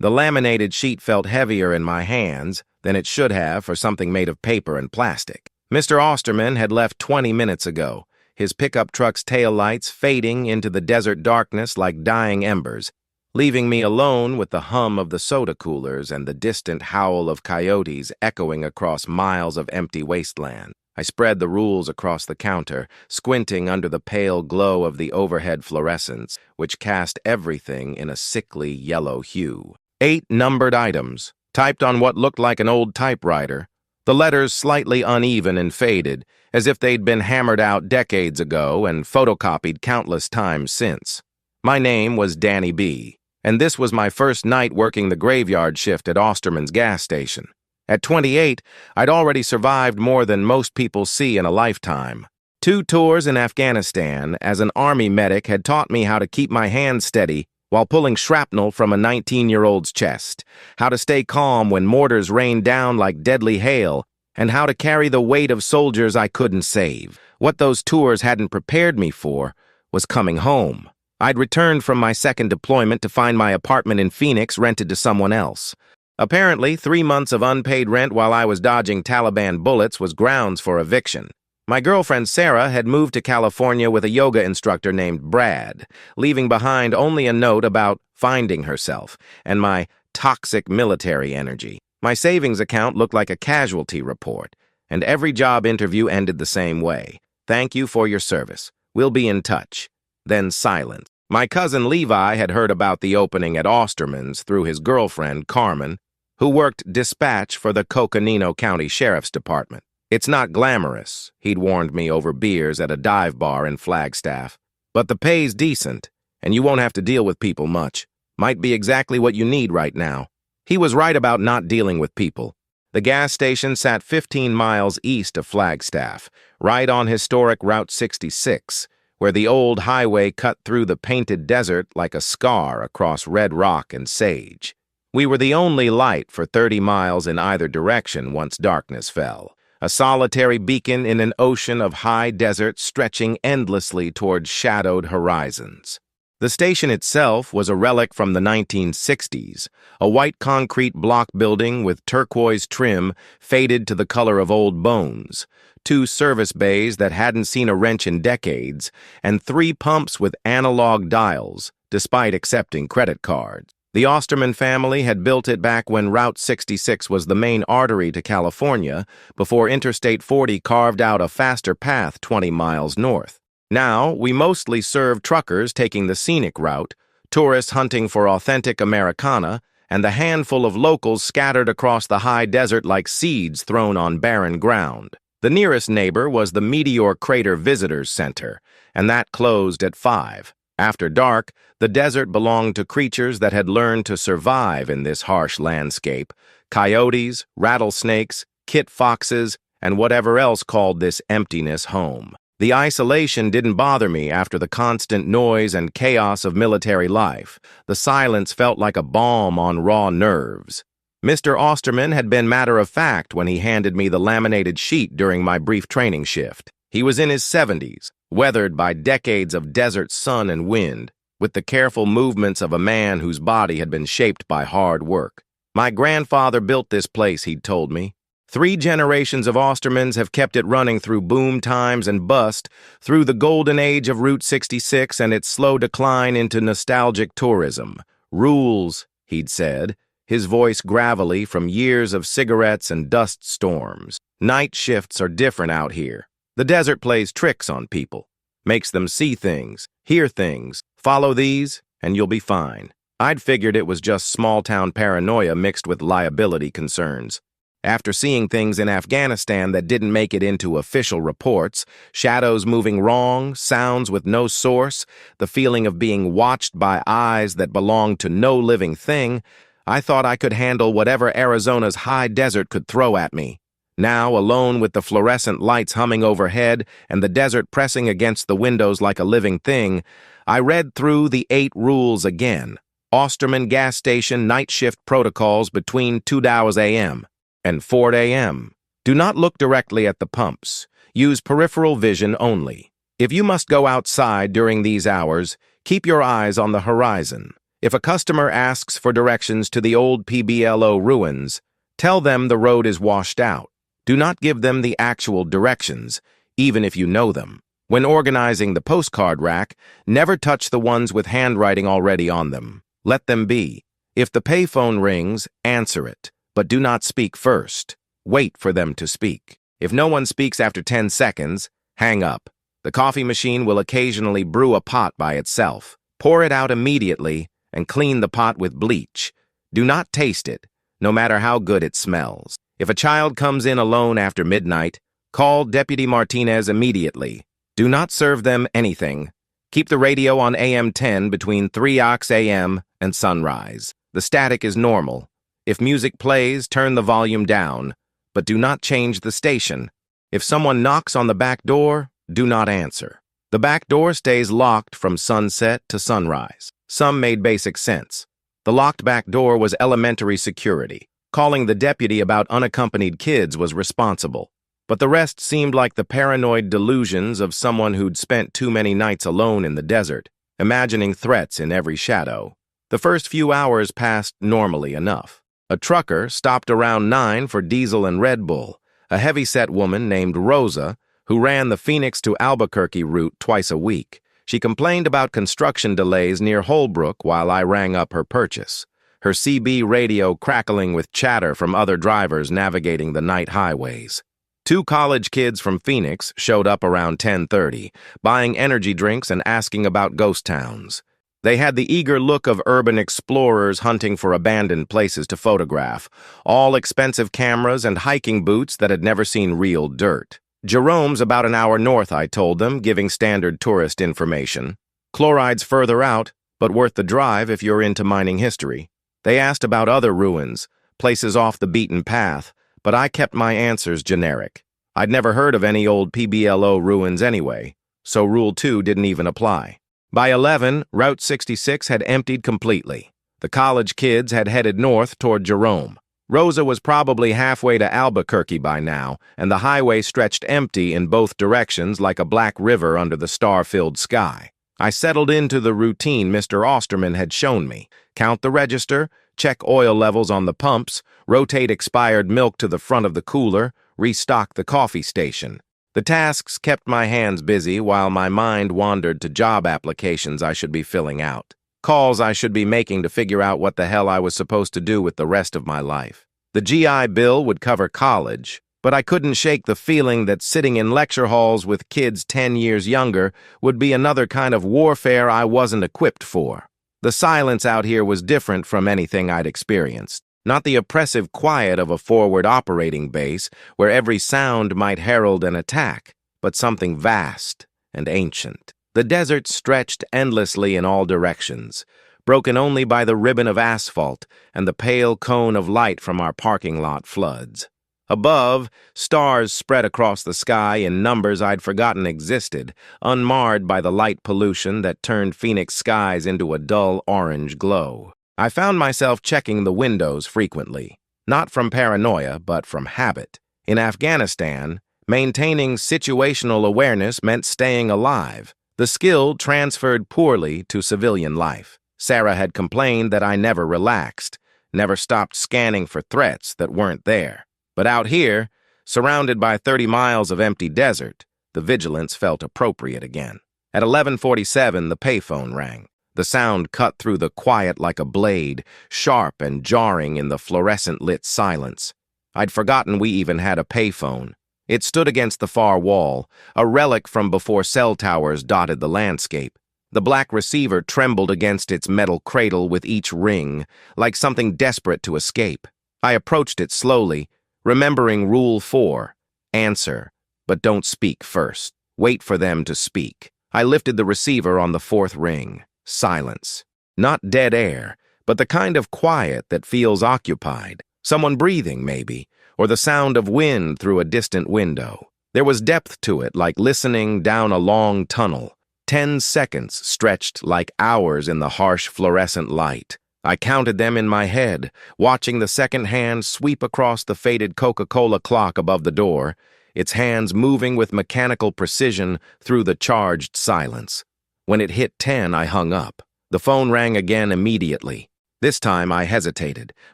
The laminated sheet felt heavier in my hands than it should have for something made of paper and plastic. Mr. Osterman had left 20 minutes ago, his pickup truck's taillights fading into the desert darkness like dying embers, leaving me alone with the hum of the soda coolers and the distant howl of coyotes echoing across miles of empty wasteland. I spread the rules across the counter, squinting under the pale glow of the overhead fluorescents, which cast everything in a sickly yellow hue. 8 numbered items, typed on what looked like an old typewriter, the letters slightly uneven and faded, as if they'd been hammered out decades ago and photocopied countless times since. My name was Danny B., and this was my first night working the graveyard shift at Osterman's gas station. At 28, I'd already survived more than most people see in a lifetime. 2 tours in Afghanistan as an army medic had taught me how to keep my hands steady while pulling shrapnel from a 19-year-old's chest, how to stay calm when mortars rained down like deadly hail, and how to carry the weight of soldiers I couldn't save. What those tours hadn't prepared me for was coming home. I'd returned from my second deployment to find my apartment in Phoenix rented to someone else. Apparently, 3 months of unpaid rent while I was dodging Taliban bullets was grounds for eviction. My girlfriend Sarah had moved to California with a yoga instructor named Brad, leaving behind only a note about finding herself and my toxic military energy. My savings account looked like a casualty report, and every job interview ended the same way. Thank you for your service. We'll be in touch. Then silence. My cousin Levi had heard about the opening at Osterman's through his girlfriend, Carmen, who worked dispatch for the Coconino County Sheriff's Department. It's not glamorous, he'd warned me over beers at a dive bar in Flagstaff, but the pay's decent, and you won't have to deal with people much. Might be exactly what you need right now. He was right about not dealing with people. The gas station sat 15 miles east of Flagstaff, right on historic Route 66, where the old highway cut through the painted desert like a scar across red rock and sage. We were the only light for 30 miles in either direction once darkness fell, a solitary beacon in an ocean of high desert stretching endlessly toward shadowed horizons. The station itself was a relic from the 1960s, a white concrete block building with turquoise trim faded to the color of old bones, 2 service bays that hadn't seen a wrench in decades, and 3 pumps with analog dials, despite accepting credit cards. The Osterman family had built it back when Route 66 was the main artery to California, before Interstate 40 carved out a faster path 20 miles north. Now, we mostly serve truckers taking the scenic route, tourists hunting for authentic Americana, and the handful of locals scattered across the high desert like seeds thrown on barren ground. The nearest neighbor was the Meteor Crater Visitors Center, and that closed at 5. After dark, the desert belonged to creatures that had learned to survive in this harsh landscape: coyotes, rattlesnakes, kit foxes, and whatever else called this emptiness home. The isolation didn't bother me after the constant noise and chaos of military life. The silence felt like a balm on raw nerves. Mr. Osterman had been matter-of-fact when he handed me the laminated sheet during my brief training shift. He was in his 70s, weathered by decades of desert sun and wind, with the careful movements of a man whose body had been shaped by hard work. My grandfather built this place, he'd told me. 3 generations of Ostermans have kept it running through boom times and bust, through the golden age of Route 66 and its slow decline into nostalgic tourism. Rules, he'd said, his voice gravelly from years of cigarettes and dust storms. Night shifts are different out here. The desert plays tricks on people, makes them see things, hear things. Follow these, and you'll be fine. I'd figured it was just small-town paranoia mixed with liability concerns. After seeing things in Afghanistan that didn't make it into official reports, shadows moving wrong, sounds with no source, the feeling of being watched by eyes that belonged to no living thing, I thought I could handle whatever Arizona's high desert could throw at me. Now, alone with the fluorescent lights humming overhead and the desert pressing against the windows like a living thing, I read through the 8 rules again. Osterman gas station night shift protocols between 2 a.m. and 4 a.m. Do not look directly at the pumps. Use peripheral vision only. If you must go outside during these hours, keep your eyes on the horizon. If a customer asks for directions to the old PBLO ruins, tell them the road is washed out. Do not give them the actual directions, even if you know them. When organizing the postcard rack, never touch the ones with handwriting already on them. Let them be. If the payphone rings, answer it, but do not speak first. Wait for them to speak. If no one speaks after 10 seconds, hang up. The coffee machine will occasionally brew a pot by itself. Pour it out immediately and clean the pot with bleach. Do not taste it, no matter how good it smells. If a child comes in alone after midnight, call Deputy Martinez immediately. Do not serve them anything. Keep the radio on AM 10 between 3 a.m. and sunrise. The static is normal. If music plays, turn the volume down, but do not change the station. If someone knocks on the back door, do not answer. The back door stays locked from sunset to sunrise. Some made basic sense. The locked back door was elementary security. Calling the deputy about unaccompanied kids was responsible. But the rest seemed like the paranoid delusions of someone who'd spent too many nights alone in the desert, imagining threats in every shadow. The first few hours passed normally enough. A trucker stopped around 9 for diesel and Red Bull, a heavy-set woman named Rosa, who ran the Phoenix to Albuquerque route twice a week. She complained about construction delays near Holbrook while I rang up her purchase, her CB radio crackling with chatter from other drivers navigating the night highways. 2 college kids from Phoenix showed up around 10:30, buying energy drinks and asking about ghost towns. They had the eager look of urban explorers hunting for abandoned places to photograph, all expensive cameras and hiking boots that had never seen real dirt. Jerome's about an hour north, I told them, giving standard tourist information. Chloride's further out, but worth the drive if you're into mining history. They asked about other ruins, places off the beaten path, but I kept my answers generic. I'd never heard of any old PBLO ruins anyway, so Rule 2 didn't even apply. By 11, Route 66 had emptied completely. The college kids had headed north toward Jerome. Rosa was probably halfway to Albuquerque by now, and the highway stretched empty in both directions like a black river under the star-filled sky. I settled into the routine Mr. Osterman had shown me. Count the register, check oil levels on the pumps, rotate expired milk to the front of the cooler, restock the coffee station. The tasks kept my hands busy while my mind wandered to job applications I should be filling out. Calls I should be making to figure out what the hell I was supposed to do with the rest of my life. The GI Bill would cover college, but I couldn't shake the feeling that sitting in lecture halls with kids 10 years younger would be another kind of warfare I wasn't equipped for. The silence out here was different from anything I'd experienced. Not the oppressive quiet of a forward operating base where every sound might herald an attack, but something vast and ancient. The desert stretched endlessly in all directions, broken only by the ribbon of asphalt and the pale cone of light from our parking lot floods. Above, stars spread across the sky in numbers I'd forgotten existed, unmarred by the light pollution that turned Phoenix skies into a dull orange glow. I found myself checking the windows frequently, not from paranoia, but from habit. In Afghanistan, maintaining situational awareness meant staying alive. The skill transferred poorly to civilian life. Sarah had complained that I never relaxed, never stopped scanning for threats that weren't there. But out here, surrounded by 30 miles of empty desert, the vigilance felt appropriate again. At 11:47, the payphone rang. The sound cut through the quiet like a blade, sharp and jarring in the fluorescent-lit silence. I'd forgotten we even had a payphone. It stood against the far wall, a relic from before cell towers dotted the landscape. The black receiver trembled against its metal cradle with each ring, like something desperate to escape. I approached it slowly, remembering Rule 4, answer, but don't speak first. Wait for them to speak. I lifted the receiver on the 4th ring. Silence. Not dead air, but the kind of quiet that feels occupied. Someone breathing, maybe, or the sound of wind through a distant window. There was depth to it, like listening down a long tunnel. 10 seconds stretched like hours in the harsh fluorescent light. I counted them in my head, watching the second hand sweep across the faded Coca-Cola clock above the door, its hands moving with mechanical precision through the charged silence. When it hit 10, I hung up. The phone rang again immediately. This time I hesitated,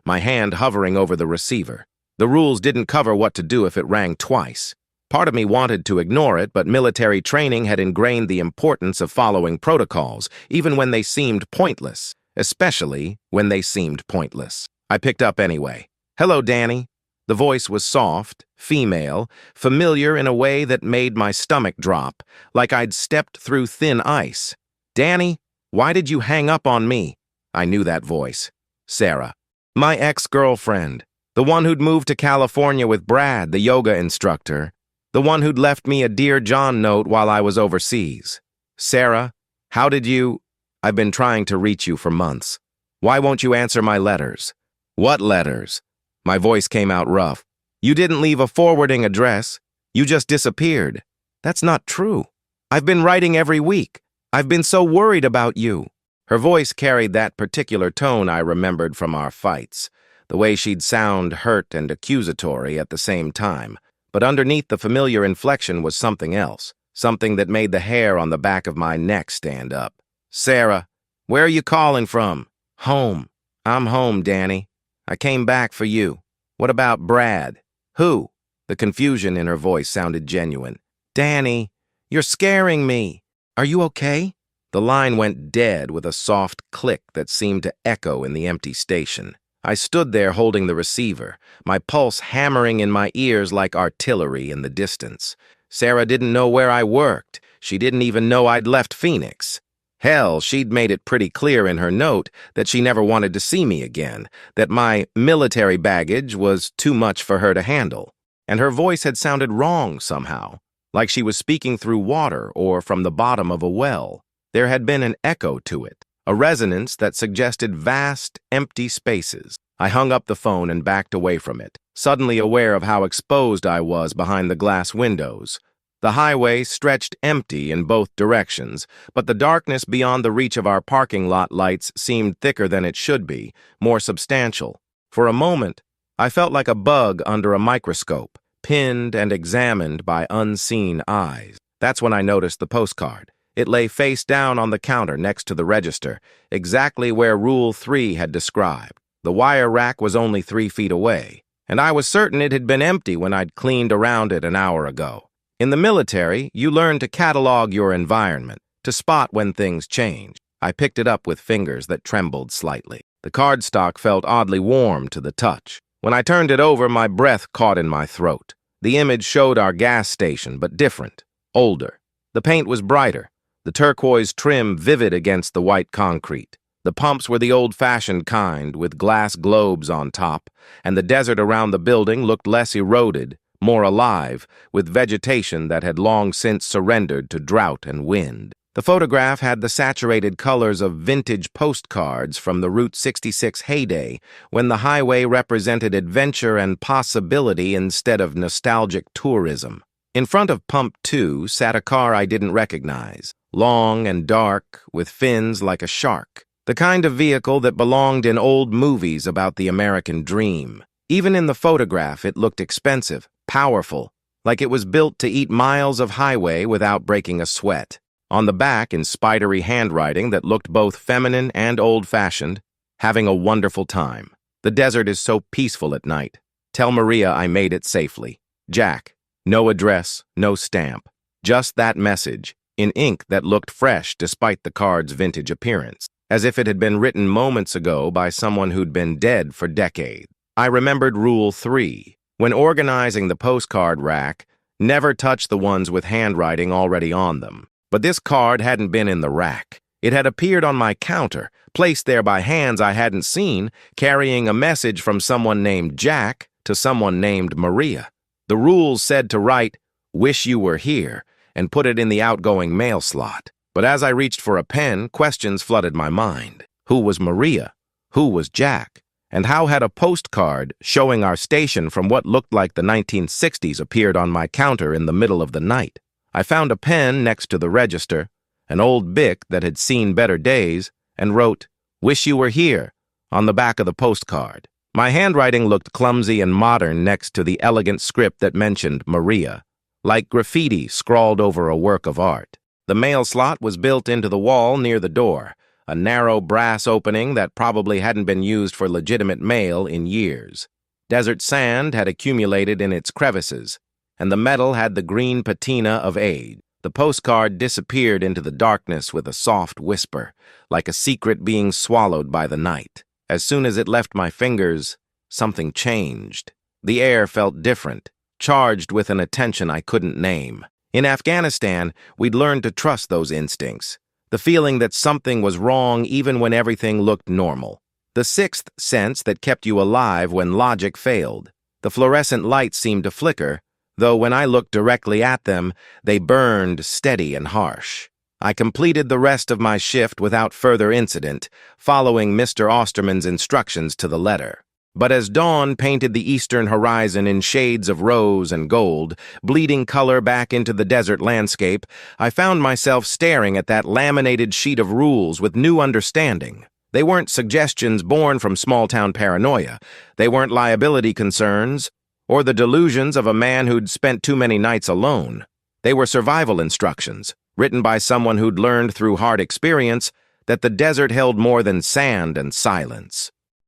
my hand hovering over the receiver. The rules didn't cover what to do if it rang twice. Part of me wanted to ignore it, but military training had ingrained the importance of following protocols, even when they seemed pointless, especially when they seemed pointless. I picked up anyway. "Hello, Danny." The voice was soft, female, familiar in a way that made my stomach drop, like I'd stepped through thin ice. "Danny, why did you hang up on me?" I knew that voice. Sarah. My ex-girlfriend. The one who'd moved to California with Brad, the yoga instructor. The one who'd left me a Dear John note while I was overseas. "Sarah, how did you—" "I've been trying to reach you for months. Why won't you answer my letters?" "What letters?" My voice came out rough. "You didn't leave a forwarding address. You just disappeared." "That's not true. I've been writing every week. I've been so worried about you." Her voice carried that particular tone I remembered from our fights, the way she'd sound hurt and accusatory at the same time. But underneath the familiar inflection was something else, something that made the hair on the back of my neck stand up. "Sarah, where are you calling from?" "Home. I'm home, Danny. I came back for you." "What about Brad?" "Who?" The confusion in her voice sounded genuine. "Danny, you're scaring me. Are you okay?" The line went dead with a soft click that seemed to echo in the empty station. I stood there holding the receiver, my pulse hammering in my ears like artillery in the distance. Sarah didn't know where I worked. She didn't even know I'd left Phoenix. Hell, she'd made it pretty clear in her note that she never wanted to see me again, that my military baggage was too much for her to handle. And her voice had sounded wrong somehow, like she was speaking through water or from the bottom of a well. There had been an echo to it, a resonance that suggested vast, empty spaces. I hung up the phone and backed away from it, suddenly aware of how exposed I was behind the glass windows. The highway stretched empty in both directions, but the darkness beyond the reach of our parking lot lights seemed thicker than it should be, more substantial. For a moment, I felt like a bug under a microscope, pinned and examined by unseen eyes. That's when I noticed the postcard. It lay face down on the counter next to the register, exactly where Rule 3 had described. The wire rack was only 3 feet away, and I was certain it had been empty when I'd cleaned around it an hour ago. In the military, you learn to catalog your environment, to spot when things change. I picked it up with fingers that trembled slightly. The cardstock felt oddly warm to the touch. When I turned it over, my breath caught in my throat. The image showed our gas station, but different, older. The paint was brighter, the turquoise trim vivid against the white concrete. The pumps were the old-fashioned kind, with glass globes on top, and the desert around the building looked less eroded, more alive, with vegetation that had long since surrendered to drought and wind. The photograph had the saturated colors of vintage postcards from the Route 66 heyday, when the highway represented adventure and possibility instead of nostalgic tourism. In front of Pump 2 sat a car I didn't recognize, long and dark, with fins like a shark. The kind of vehicle that belonged in old movies about the American dream. Even in the photograph, it looked expensive, powerful, like it was built to eat miles of highway without breaking a sweat. On the back, in spidery handwriting that looked both feminine and old-fashioned, "Having a wonderful time. The desert is so peaceful at night. Tell Maria I made it safely. Jack." No address, no stamp. Just that message, in ink that looked fresh despite the card's vintage appearance, as if it had been written moments ago by someone who'd been dead for decades. I remembered Rule 3. When organizing the postcard rack, never touch the ones with handwriting already on them. But this card hadn't been in the rack. It had appeared on my counter, placed there by hands I hadn't seen, carrying a message from someone named Jack to someone named Maria. The rules said to write, "Wish you were here," and put it in the outgoing mail slot. But as I reached for a pen, questions flooded my mind. Who was Maria? Who was Jack? And how had a postcard showing our station from what looked like the 1960s appeared on my counter in the middle of the night? I found a pen next to the register, an old Bic that had seen better days, and wrote, "Wish you were here," on the back of the postcard. My handwriting looked clumsy and modern next to the elegant script that mentioned Maria, like graffiti scrawled over a work of art. The mail slot was built into the wall near the door, a narrow brass opening that probably hadn't been used for legitimate mail in years. Desert sand had accumulated in its crevices, and the metal had the green patina of age. The postcard disappeared into the darkness with a soft whisper, like a secret being swallowed by the night. As soon as it left my fingers, something changed. The air felt different, charged with an attention I couldn't name. In Afghanistan, we'd learned to trust those instincts, the feeling that something was wrong even when everything looked normal. The sixth sense that kept you alive when logic failed. The fluorescent lights seemed to flicker, though when I looked directly at them, they burned steady and harsh. I completed the rest of my shift without further incident, following Mr. Osterman's instructions to the letter. But as dawn painted the eastern horizon in shades of rose and gold, bleeding color back into the desert landscape, I found myself staring at that laminated sheet of rules with new understanding. They weren't suggestions born from small-town paranoia. They weren't liability concerns or the delusions of a man who'd spent too many nights alone. They were survival instructions, written by someone who'd learned through hard experience that the desert held more than sand and silence.